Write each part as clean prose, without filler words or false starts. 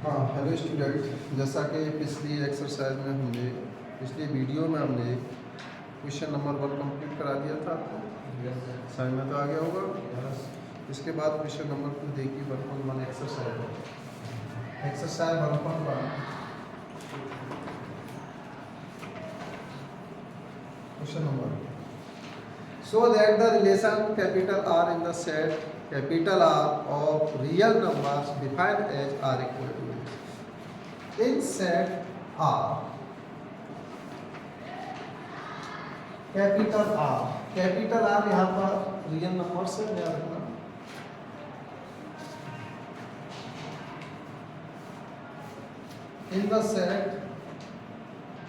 हाँ, hello student. जैसा कि पिछली एक्सरसाइज में हमने पिछली वीडियो में हमने क्वेश्चन नंबर 1 कंप्लीट करा दिया था आपको, समझ में तो आ गया होगा। इसके बाद क्वेश्चन नंबर 2 देखिए 1.1 exercise 1.1 question number. So that the relation capital R in the set capital R of real numbers defined as R equal to in set R capital R यहाँ पर रियल नंबर से याद रखना।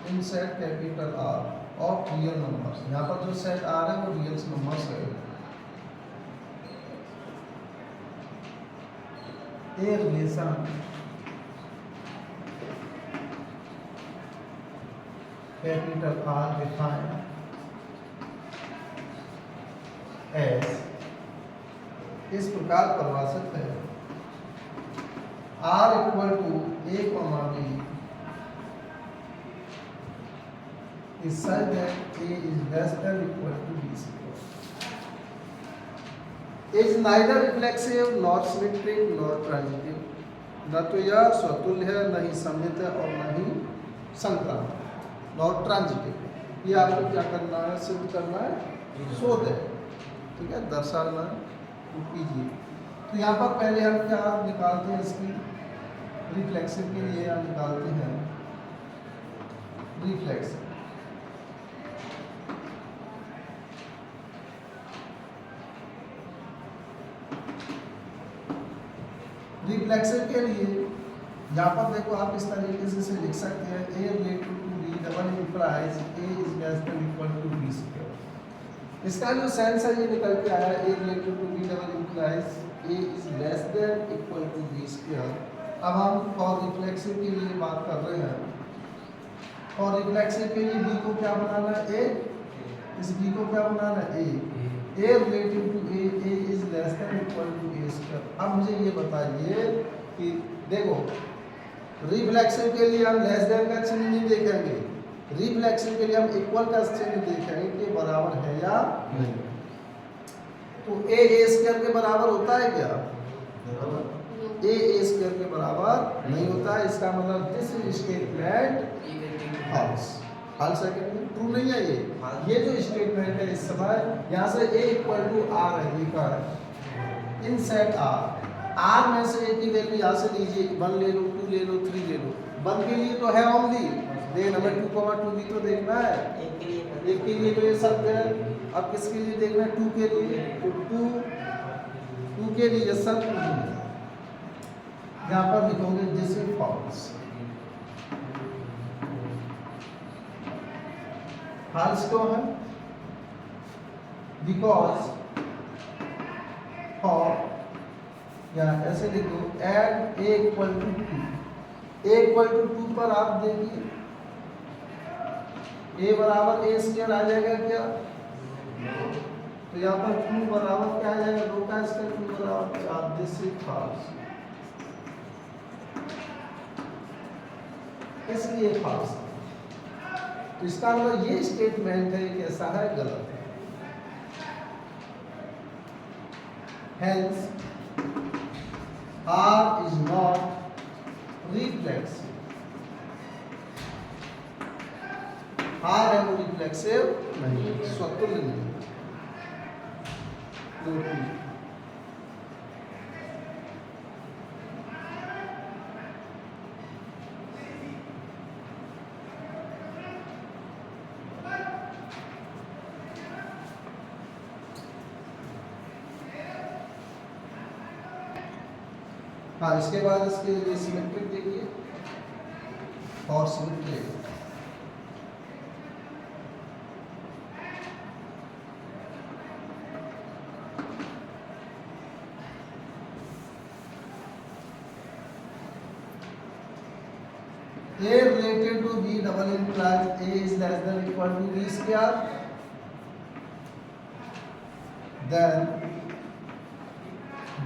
इन set capital R of real numbers, यहाँ पर जो set R है वो रियल नंबर्स है। A relation capital R defined as इस प्रकार परिभाषित है। R equal to A comma B is such that A is less than equal to B square. Is neither reflexive nor symmetric nor transitive. न तो यह स्वतुल्य है, न ही सममित है और न ही संक्रांत नॉर ट्रांजिटिव। ये आपको क्या करना है, सिद्ध करना है, शोध है, ठीक है, दर्शाना तो कीजिए। तो यहाँ पर पहले हम क्या निकालते हैं, इसकी रिफ्लेक्सिव के लिए हम निकालते हैं रिफ्लेक्सिव। रिफ्लेक्सिव के लिए यहाँ पर देखो आप इस तरीके से लिख सकते हैं, A related to B double implies A is less than equal to B square. इसका जो सेंस है ये निकल के आया, A related to B double implies A is less than equal to B square. अब हम फॉर रिफ्लेक्सिव के लिए बात कर रहे हैं, और रिफ्लेक्सिव के लिए बी को क्या बनाना है, ए, इस बी को क्या बनाना है, a relative to a is less than equal to a square. अब मुझे ये बताइए कि देखो रिफ्लेक्सिव के लिए हम लेस देन का चिन्ह नहीं देखेंगे, रिफ्लेक्सिव के लिए हम इक्वल का चिन्ह देखेंगे कि बराबर है या नहीं। तो ए स्क्वायर के बराबर होता है क्या, ए स्क्वायर के बराबर नहीं होता है। इसका मतलब दिस स्टेटमेंट फॉल्स। फॉल्स है क्या, ट्रू नहीं है ये जो स्टेटमेंट है इस समय यहाँ से ए इक्वल टू आर है लिखा है। इन सेट आर में से ए की वैल्यू यहाँ से लीजिए, 1 ले लो, 2 ले लो, 3 ले लो। 1 के लिए तो है ओनली, देन हमें 2 भी तो देखना है, एक के लिए तो ये सब है। अब किसके लिए देखना है, 2 के लिए, तो 2 के लिए सब यहाँ पर लिखोगे दिस इज फॉल्स। फॉल्स क्यों है, बिकॉज फॉर, या ऐसे लिखो एड ए equal to 2, a equal to 2 पर आप देखिए ए बराबर ए स्क्वायर आ जाएगा क्या, तो यहाँ पर 2 बराबर क्या आ जाएगा, 2 का स्क्वायर, 2 बराबर 4। दिस इज फॉल्स, इसलिए फॉल्स। तो इसका मतलब ये स्टेटमेंट है कि ऐसा है, गलत है। Hence, R is not reflexive. R है वो रिफ्लेक्सिव नहीं, स्वतुल्य नहीं। हाँ, इसके बाद इसके लिए सिमेट्रिक देखिए, और symmetric A related to B double implies A is less than equal to B square, then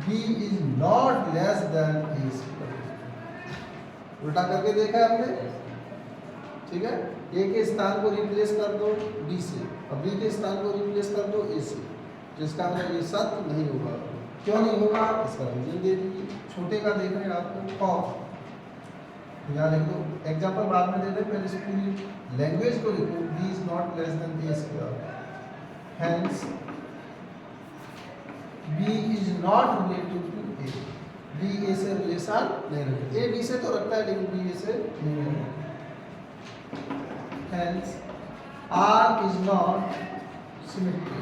B is not less than A square. उल्टा करके देखा है आपने, ठीक है। ए के स्थान को रिप्लेस कर दो बी से और बी के स्थान को रिप्लेस कर दो ए से, जिसका मतलब ये सत्य नहीं होगा। क्यों नहीं होगा, इसका रीजन दे दीजिए। छोटे का देख रहे हैं आपको ऑफ, यहाँ लिख दो, एग्जाम्पल बाद में दे दे, पहले इस पूरी लैंग्वेज को लिखो। B is not less than A square, hence B is not related to A. B A से रिलेशन नहीं रखता, ए बी से तो रखता है लेकिन बी ए से नहीं रखता। Hence R is not symmetric.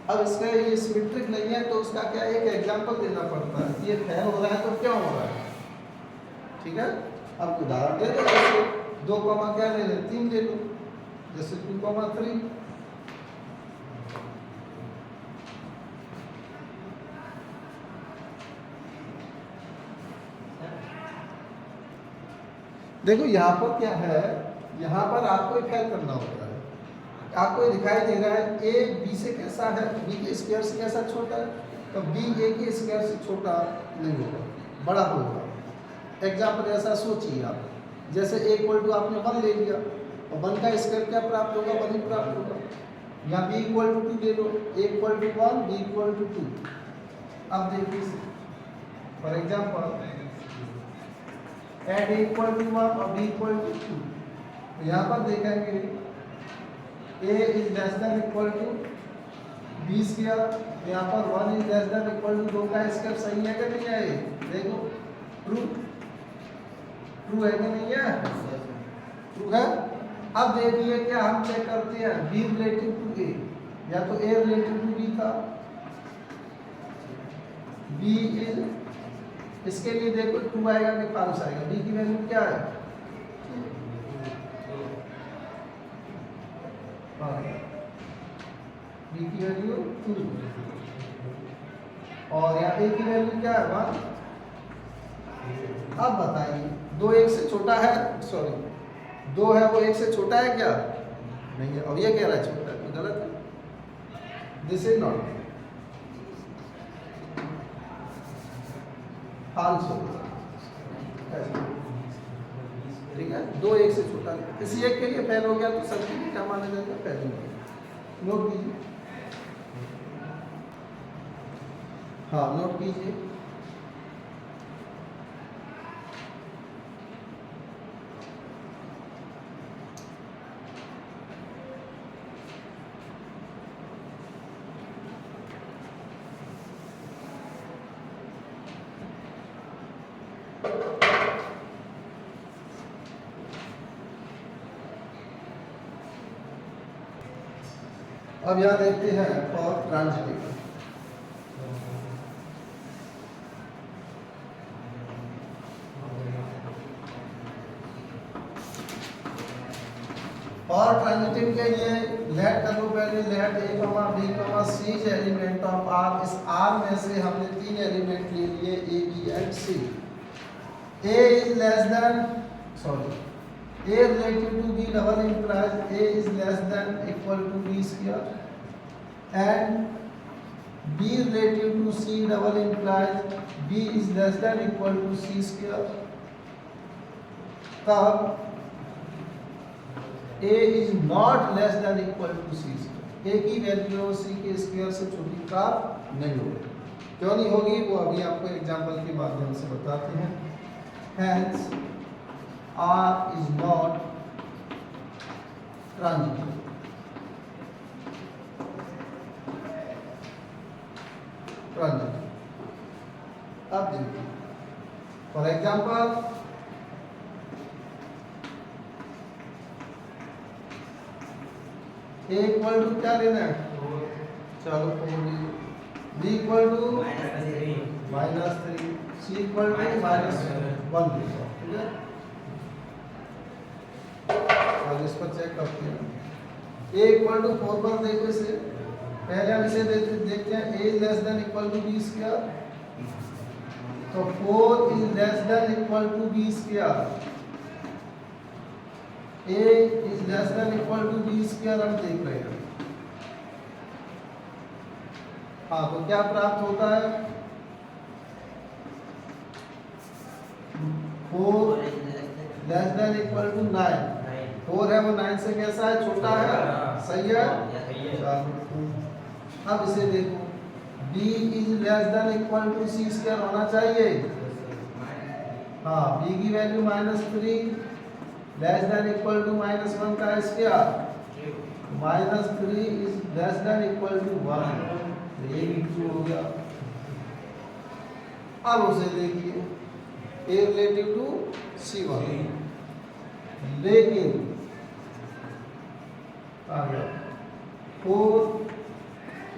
अब इसका ये सिमेट्रिक नहीं है तो उसका क्या एक एग्जांपल देना पड़ता है। ये फेल हो रहा है तो क्यों हो रहा है, ठीक है। अब उदाहरण दे दो, जैसे 2 कॉमा क्या ले लें, 3 ले लो, जैसे 2,3। देखो यहाँ पर क्या है, यहाँ पर आपको फेल करना होता है। आपको ये दिखाई दे रहा है ए बी से कैसा है, बी के स्क्वायर से कैसा छोटा है, तो बी ए के स्क्वायर से छोटा नहीं होगा, बड़ा होगा। एग्जाम्पल ऐसा सोचिए आप, जैसे ए इक्वल टू आपने 1 ले लिया और 1 का स्क्वायर क्या प्राप्त होगा, 1 ही प्राप्त होगा। यहाँ बी इक्वल टू 2 ले लो, A equal to 1, B equal to 2। अब देखिए for example add A equal to 1 और बी इक्वल टू 2, तो यहाँ पर देखेंगे a is less than equal to B square, यहाँ पर 1 is less than equal to 2 का स्क्वायर। सही है कि नहीं है, देखो ट्रू, ट्रू है कि नहीं है, ट्रू है। अब देखिए क्या हम चेक करते हैं, b रिलेटिव टू a, या तो a रिलेटिव टू b था, b इज, इसके लिए देखो ट्रू आएगा कि फॉल्स आएगा, b की वैल्यू क्या है, बी की वैल्यू 2 और यहाँ ए की वैल्यू क्या है 1। अब बताइए 2 1 से छोटा है, सॉरी 2 है वो 1 से छोटा है क्या, नहीं है। और ये कह रहा है छोटा है, तो गलत है, दिस इज नॉट फॉल्स होगा, ठीक है। 2 1 से छोटा है, किसी एक के लिए फेल हो गया तो सब के लिए क्या माना जाएगा, फेल हो गया। नोट कीजिए, हाँ नोट कीजिए। अब यहाँ देखते हैं फॉर ट्रांजिटिव। फॉर ट्रांजिटिव के लिए लेट कर लो पहले, late A comma B comma C is element of R. इस आर में से हमने 3 एलिमेंट ले लिए, A B and C. A is less than, sorry, A relative to B double implies A is less than equal to B square, and B relative to C double implies B is less than equal to C square. तब A is not less than equal to C square। A की value C के square से छोटी प्राप्त नहीं होगी। क्यों नहीं होगी वो अभी आपको एग्जांपल के माध्यम से बताते हैं। Hence R is not transitive। अब देखिए for example A equal to क्या लेना है, चलो 4 B equal to -3, C equal to -1, ठीक है। और इस पर चेक करते हैं। ए इक्वल टू 4 पर देखो इसे, पहले हम इसे देखते हैं, A is less than equal to B square, तो 4 is less than equal to B square. A is less than equal to B square हम देख रहे हैं। हाँ तो क्या प्राप्त होता है, 4 लेस देन इक्वल टू 9। 4 है वो 9 से कैसा है, छोटा है, सही है। अब इसे देखो, b is less than equal to c square होना चाहिए। हाँ, b की value -3 less than equal to -1 का square, -3 is less than equal to 1, तो ये भी ट्रू हो गया। अब उसे देखिए a रिलेटिव टू c1, लेकिन आ गया 4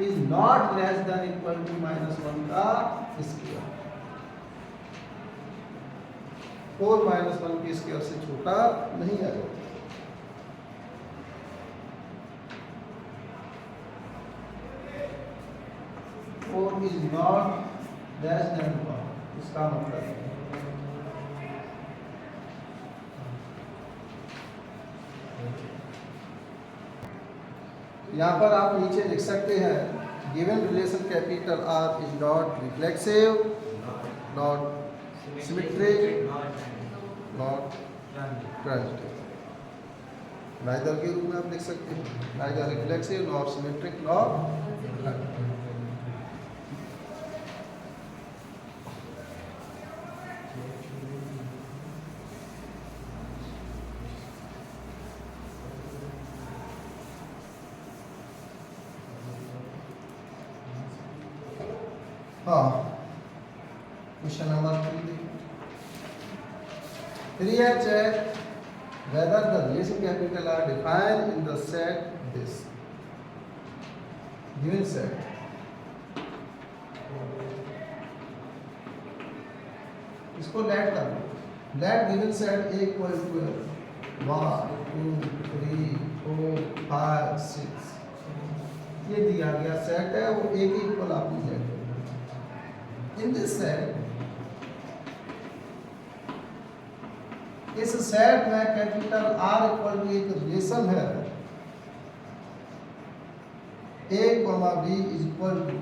is not less than equal to -1 का स्क्वायर, 4 -1 के स्क्वायर से छोटा नहीं आएगा। Four is not less then 1, इसका मतलब है यहाँ पर आप नीचे लिख सकते हैं, given relation capital R is not reflexive, not symmetric, not transitive. Neither के रूप में आप लिख सकते हैं, neither reflexive not symmetric not. हाँ, क्वेश्चन नंबर 3 है, check whether the relation capital are defined in the set this given set। इसको लेट कर लो, let given set a equal to 1 2 3 4 5 6, ये दिया गया सेट है, वो a के इक्वल आपने लेट। In this set, इस सेट में कैपिटल R इक्वल टू एक रिलेशन है, a, b is equal to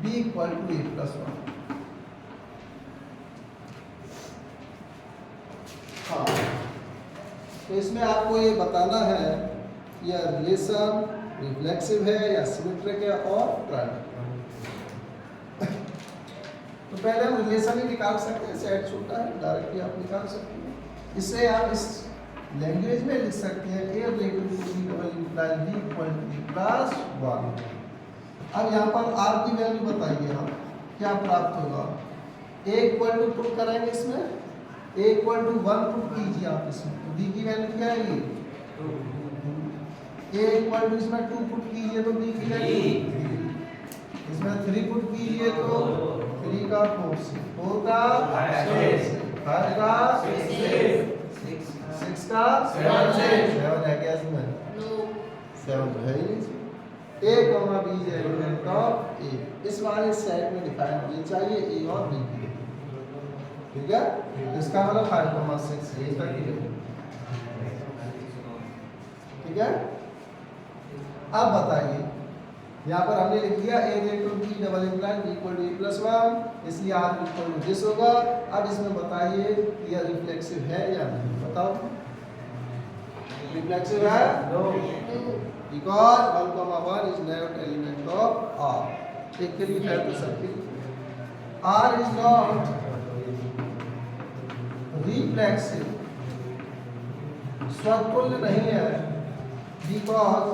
b equal to a+1। हाँ, तो इसमें आपको ये बताना है यह रिलेशन रिफ्लेक्सिव है या सिमेट्रिक है और ट्रांजिटिव। तो पहले हम रिलेशन ही निकाल सकते हैं, सेट छोटा है, डायरेक्टली आप निकाल सकते हैं। इससे आप इस लैंग्वेज में लिख सकते हैं a relative to b double imply b equal to b+1। अब यहाँ पर r की वैल्यू बताइए आप, क्या प्राप्त होगा। a इक्वल टू पुट करेंगे इसमें, a इक्वल टू 1 पुट कीजिए आप इसमें, तो b की वैल्यू क्या आएगी, a इक्वल टू इसमें 2 पुट कीजिए तो b की वैल्यू, इसमें 3 पुट कीजिए तो 3 का 4 से 4 का 5 का 6 का 7 है क्या इसमें, 7 तो है ही नहीं। a, b is element of a, इस वाले सेट में डिफाइन होनी चाहिए a और b की, ठीक है। इसका मतलब 5,6 ये तक ही है, ठीक है। अब बताइए, यहाँ पर हमने लिख दिया a equal to b double imply b equal to a+1, इसलिए r इक्वल टू दिस होगा। अब इसमें बताइए कि यह रिफ्लेक्सिव है या नहीं, बताओ। रिफ्लेक्सिव है, no, because 1,1 is not element of R। एक के लिए है तो सबके R इज नॉट रिफ्लेक्सिव, स्वतुल्य नहीं है, because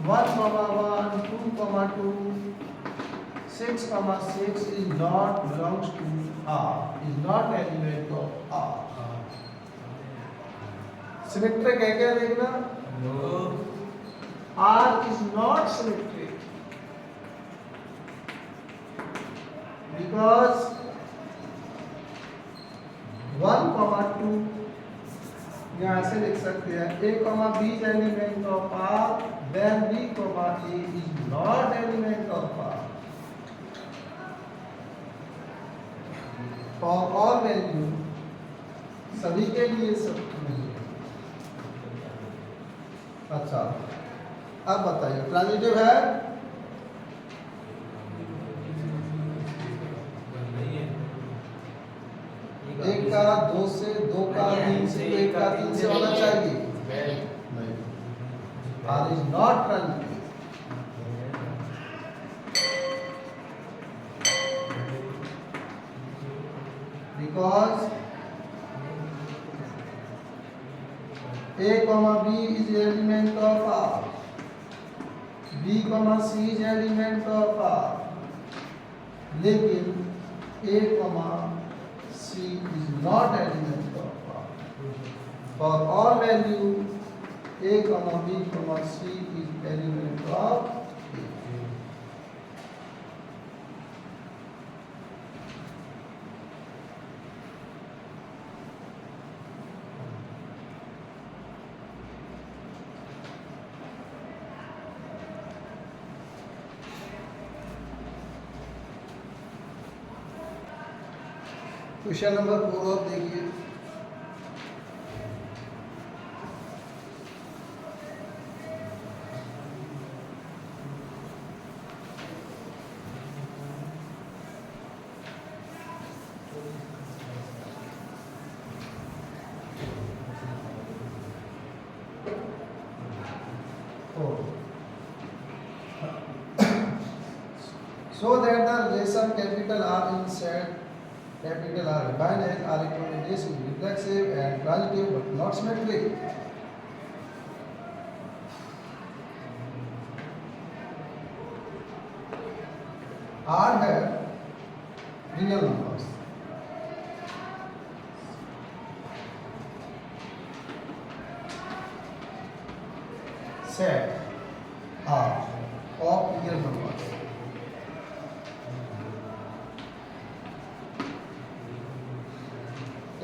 1,1 2,2 6,6 is not belongs to R, is not element of R। Symmetric है क्या देखना? No। R is not symmetric because 1,2 यहाँ से लिख सकते हैं a, b is element of R, then b, a is not element of R। For all value, सभी के लिए सब नहीं। अच्छा, अब बताइए ट्रांजिटिव है, 2 का 3 से, 1 का 3 से होना चाहिए नहीं, R is not transitive because A comma B is element of R, B comma C is element of R, लेकिन A comma C is not element of R. For all value A comma B comma C is element of A. Question number 4 और देखिए, so that the relation capital R in set capital R defined as R equal to this is reflexive and transitive but not symmetric. R है real numbers, set R of real numbers.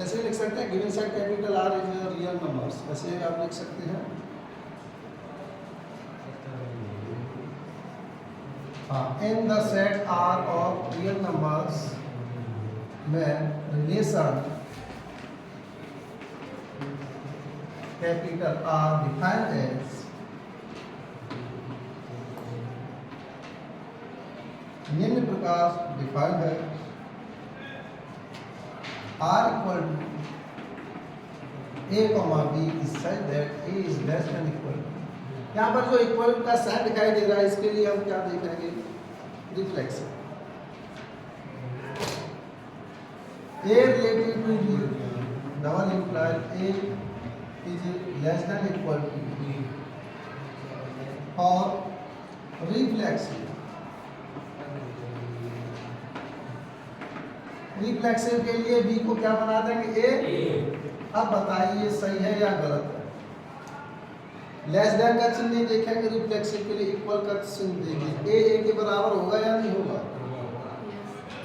ऐसे लिख सकते हैं given set capital R is real numbers, ऐसे आप लिख सकते हैं। हाँ, in the set R of real numbers में relation capital R defined as निम्न प्रकार डिफाइंड है, R equal to A comma B is such that A is less than equal to, यहाँ पर जो इक्वल का साइन दिखाई दे रहा है इसके लिए हम क्या देखेंगे, reflection. A relative to B double implies A is less than equal to B और रिफ्लेक्शन। रिफ्लेक्सिव के लिए बी को क्या बना देंगे, ए। अब बताइए सही है या गलत है। लेस देन का चिन्ह नहीं देखेंगे, रिफ्लेक्सिव के लिए इक्वल का चिन्ह देंगे। ए के बराबर होगा या नहीं होगा,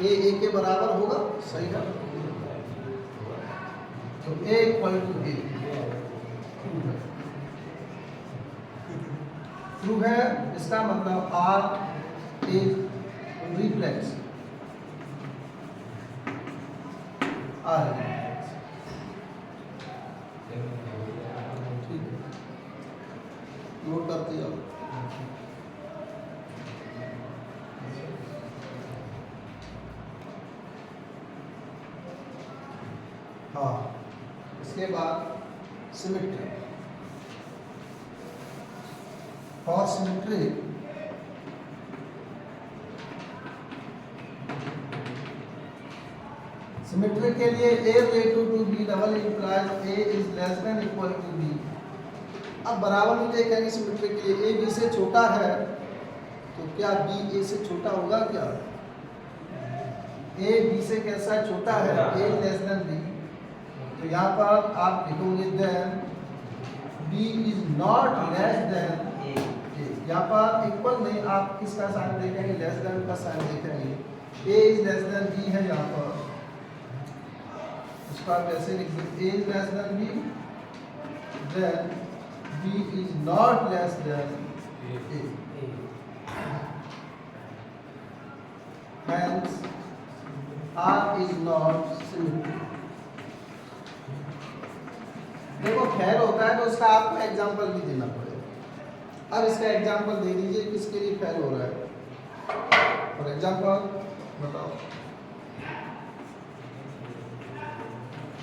ए के बराबर होगा, सही है। तो ए इक्वल टू ए ट्रू है, इसका मतलब आर इज रिफ्लेक्सिव, आर ठीक है, नोट करते जाओ। हाँ, इसके बाद सिमेट्री। फॉर सिमेट्री सिमेट्री के लिए A relative to B double implies A is less than equal to B। अब बराबर में देखेंगे सिमेट्री के लिए A B से छोटा है तो क्या B A से छोटा होगा क्या, A B से कैसा छोटा है, A less than B। तो यहाँ पर आप लिखोगे then B is not less than A। यहाँ पर इक्वल नहीं, आप किसका साइन देखेंगे, लेस देन का साइन देखेंगे। A is less than B है यहाँ पर, उसका वैसे लिख सकते A is less than B, then B is not less than A, hence R is not symmetric। देखो फेल होता है तो उसका आपको एग्जांपल भी देना पड़ेगा। अब इसका एग्जांपल दे दीजिए किसके लिए फेल हो रहा है, फॉर एग्जांपल बताओ।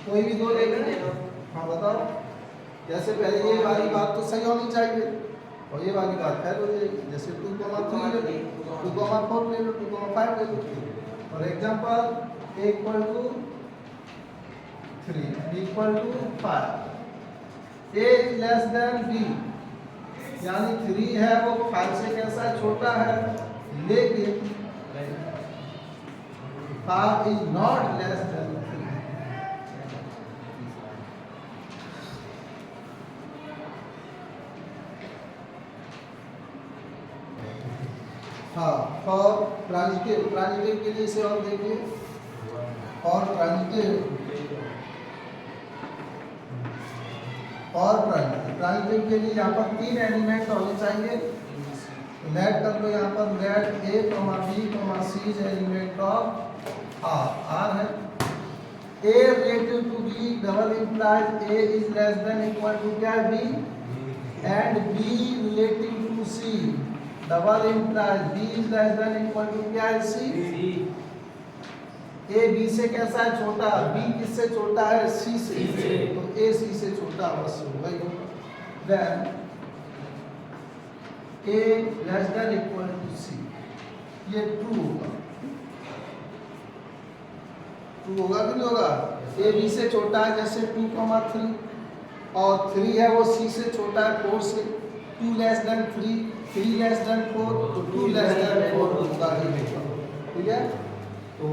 कोई भी दो ले लें। हाँ बताओ, जैसे पहले ये वाली बात तो सही होनी चाहिए और ये वाली बात फेल हो जाएगी। जैसे 2,3 ले लो, 2,4 ले लो, 2,5 ले लो। For example a equal to 3, b equal to 5, a is less than b, यानी 3 है वो 5 से कैसा छोटा है, लेकिन 5 इज नॉट लेस देन 3। हाँ, फॉर ट्रांजिटिव के लिए इसे और देखिए। और ट्रांजिटिव के लिए यहाँ पर 3 एलिमेंट होने चाहिए। लेट कर लो यहाँ पर, let a, b, c is element of r है। a relative to b double implies a is less than equal to क्या है, b, and b relative to c double implies b is less than equal to क्या है, c। a b से कैसा है, छोटा, b किससे छोटा है, c से, तो a c से छोटा अवश्य होगा। Then a less than equal to c, ये ट्रू होगा। ट्रू होगा कि नहीं होगा? a b से छोटा है, जैसे 2,3, और 3 है वो c से छोटा है 4 से। 2 लेस देन 3, 3 लेस देन 4, तो 2 लेस देन 4 होगा ही होगा। ठीक है, तो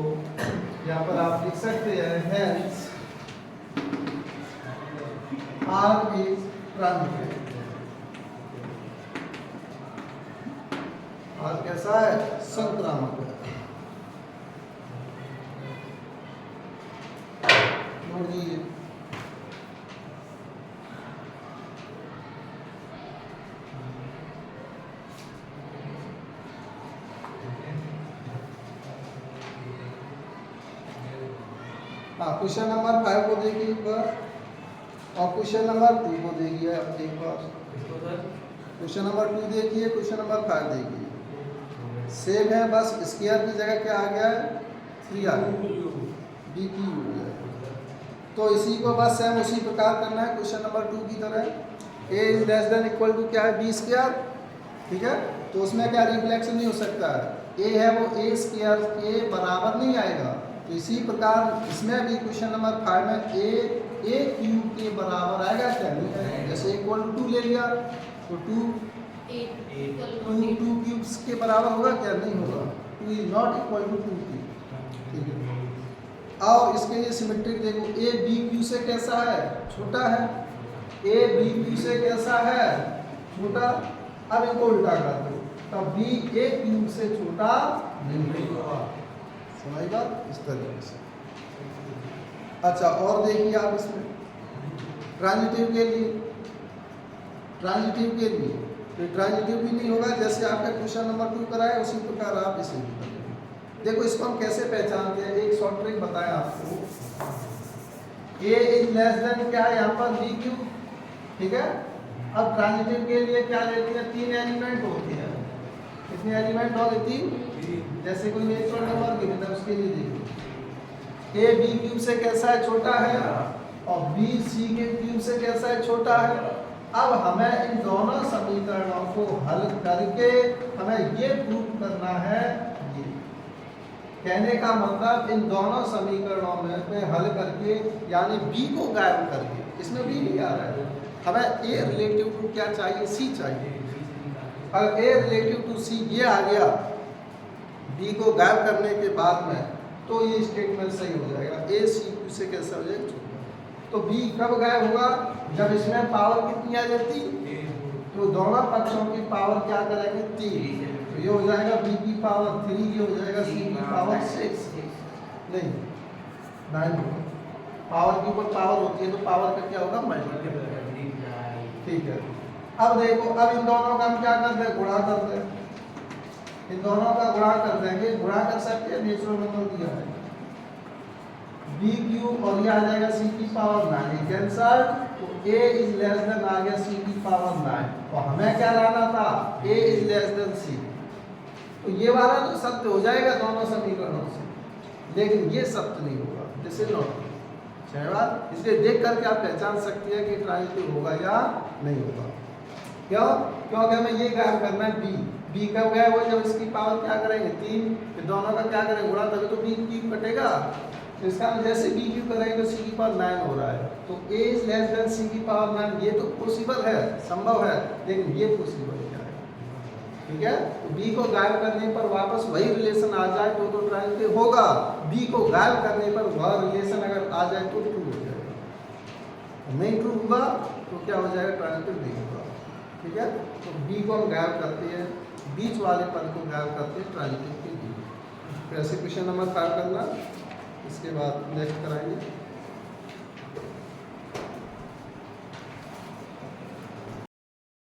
यहाँ पर आप लिख सकते हैं hence R is transitive. R कैसा है, संक्रामक है। जोड़ दीजिए। हाँ, क्वेश्चन नंबर 5 को देखिए एक बार, और क्वेश्चन नंबर 2 को देखिए आप एक बार। क्वेश्चन नंबर 2 देखिए, क्वेश्चन नंबर 5 देखिए। सेम है, बस स्क्वायर की जगह क्या आ गया है, 3 आ गया, बी की हो गया। तो इसी को बस सेम उसी प्रकार करना है क्वेश्चन नंबर 2 की तरह। a is less than equal to क्या है, बी स्क्वायर। ठीक है, तो उसमें क्या रिफ्लेक्शन नहीं हो सकता है, a है वो a स्क्वायर के बराबर नहीं आएगा। तो इसी प्रकार इसमें भी क्वेश्चन नंबर 5 में a क्यूब के बराबर आएगा क्या, नहीं आएगा। जैसे इक्वल टू 2 ले लिया तो 2 क्यूब्स के बराबर होगा क्या, नहीं होगा। 2 is not equal to 2 cube. ठीक है, और इसके लिए सिमेट्रिक देखो, a b क्यू से कैसा है, छोटा है। a b क्यू से कैसा है, छोटा। अब इनको उल्टा कर दो, तब b a क्यूब से छोटा नहीं होगा। समझ बात, इस तरीके से। अच्छा, और देखिए आप इसमें ट्रांजिटिव के लिए, तो ट्रांजिटिव भी नहीं होगा। जैसे आपका क्वेश्चन नंबर 2 कराया उसी प्रकार आप इसे भी करेंगे। देखो इसको हम कैसे पहचानते हैं, एक शॉर्ट ट्रिक बताया आपको। a इज लेस देन क्या है यहाँ पर, b क्यूब। ठीक है, अब ट्रांजिटिव के लिए क्या लेते हैं, 3 एलिमेंट होते हैं। कितने एलिमेंट हो गए, 3। जैसे कोई नेचुरल नंबर गिवन है उसके लिए देखिए, a b क्यूब से कैसा है, छोटा है, और b c के क्यूब से कैसा है, छोटा है। अब हमें इन दोनों समीकरणों को हल करके हमें ये प्रूव करना है। ये कहने का मतलब इन दोनों समीकरणों में हल करके, यानी b को गायब करके, इसमें b नहीं आ रहा है, हमें a रिलेटिव टू क्या चाहिए, c चाहिए। अगर a रिलेटिव टू c ये आ गया b को गायब करने के बाद में, तो ये स्टेटमेंट सही हो जाएगा। a c q से कैसा हो जाएगा, तो b कब गायब होगा, जब इसमें पावर कितनी आ जाती, तो दोनों पक्षों की पावर क्या करेंगे, 3। तो ये हो जाएगा b की पावर 3, ये हो जाएगा c की पावर 6, नहीं 9 होगा। पावर के ऊपर पावर होती है तो पावर का क्या होगा, मल्टीप्लाई। ठीक है, अब देखो, अब इन दोनों का हम क्या कर दें, गुणा कर दें। इन दोनों का गुणा कर देंगे, गुणा कर सकते हैं, नेचुरल नंबर दिया है b क्यूब, और ये आ जाएगा c की पावर 9, कैंसल। तो a इज लेस देन आ गया c की पावर 9, और हमें क्या लाना था, a is less then c। तो ये वाला तो सत्य हो जाएगा दोनों समीकरणों से, लेकिन ये सत्य नहीं होगा, दिस इज नॉट। सही बात। इसलिए देख करके आप पहचान सकती है कि ट्रांजिटिव होगा या नहीं होगा। क्यों? क्योंकि हमें ये गायब करना है बी कब गायब हो, जब इसकी पावर क्या करेंगे 3, फिर दोनों का क्या करेंगे गुणा, तभी तो बी क्यूब कटेगा। तो इसका हम जैसे बी क्यूब करेंगे तो सी की पावर 9 हो रहा है, तो ए इज लेस देन सी की पावर 9, ये तो पॉसिबल है, संभव है, लेकिन ये पॉसिबल क्या है, ठीक है। तो बी को गायब करने पर वापस वही रिलेशन आ जाए तो ट्रांजिटिव होगा, बी को गायब करने पर वह रिलेशन अगर आ जाए तो ट्रू हो जाएगा, नहीं ट्रू हुआ तो क्या हो जाएगा, ट्रांजिटिव नहीं होगा, ठीक है। तो बी को हम गायब करते हैं, बीच वाले पद को गायब करते हैं ट्रांजिटिव के लिए। तो ऐसे क्वेश्चन नंबर 5 करना, इसके बाद नेक्स्ट कराएंगे।